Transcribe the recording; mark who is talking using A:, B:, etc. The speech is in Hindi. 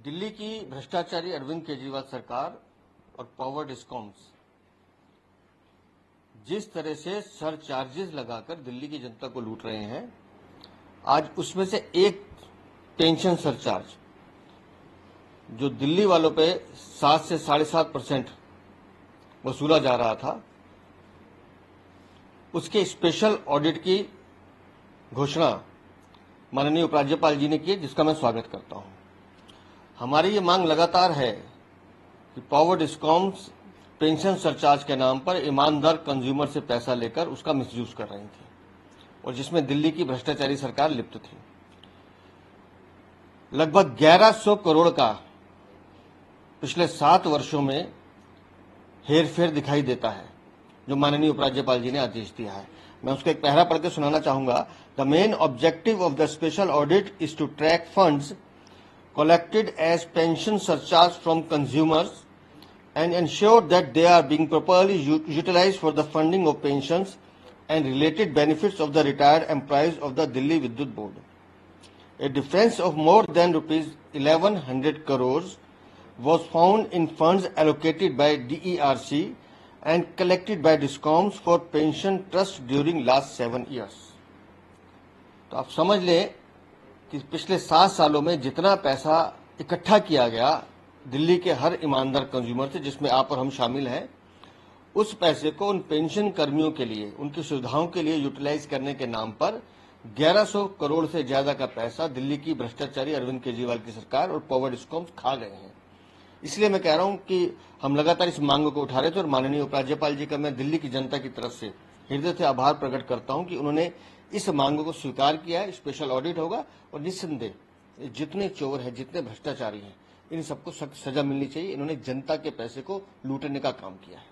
A: दिल्ली की भ्रष्टाचारी अरविंद केजरीवाल सरकार और पावर डिस्कॉम्स जिस तरह से सरचार्जेस लगाकर दिल्ली की जनता को लूट रहे हैं, आज उसमें से एक पेंशन सरचार्ज जो दिल्ली वालों पे 7 से 7.5% वसूला जा रहा था, उसके स्पेशल ऑडिट की घोषणा माननीय उपराज्यपाल जी ने की, जिसका मैं स्वागत करता हूं। हमारी ये मांग लगातार है कि पावर डिस्कॉम्स पेंशन सरचार्ज के नाम पर ईमानदार कंज्यूमर से पैसा लेकर उसका मिसयूज कर रही थी और जिसमें दिल्ली की भ्रष्टाचारी सरकार लिप्त थी। लगभग 1100 करोड़ का पिछले 7 वर्षों में हेरफेर दिखाई देता है, जो माननीय उपराज्यपाल जी ने आदेश दिया है। मैं उसका एक पैरा पढ़ के सुनाना चाहूंगा। The main objective of the special audit is to track funds collected as pension surcharge from consumers and ensure that they are being properly utilized for the funding of pensions and related benefits of the retired employees of the Delhi Vidyut Board. A difference of more than rupees 1100 crores was found in funds allocated by DERC and collected by DISCOMs for pension trust during last 7 years. तो आप समझ लें कि पिछले 7 सालों में जितना पैसा इकट्ठा किया गया दिल्ली के हर ईमानदार कंज्यूमर से, जिसमें आप और हम शामिल हैं, उस पैसे को उन पेंशन कर्मियों के लिए, उनकी सुविधाओं के लिए यूटिलाइज करने के नाम पर 1100 करोड़ से ज्यादा का पैसा दिल्ली की भ्रष्टाचारी अरविंद केजरीवाल की सरकार और पावर डिस्कॉम्स खा गए हैं। इसलिए मैं कह रहा हूं कि हम लगातार इस मांग को उठा रहे थे और माननीय उपराज्यपाल जी का मैं दिल्ली की जनता की तरफ से हृदय से आभार प्रकट करता हूं कि उन्होंने इस मांग को स्वीकार किया है। स्पेशल ऑडिट होगा और निस्संदेह जितने चोर हैं, जितने भ्रष्टाचारी हैं, इन सबको सख्त सजा मिलनी चाहिए। इन्होंने जनता के पैसे को लूटने का काम किया है।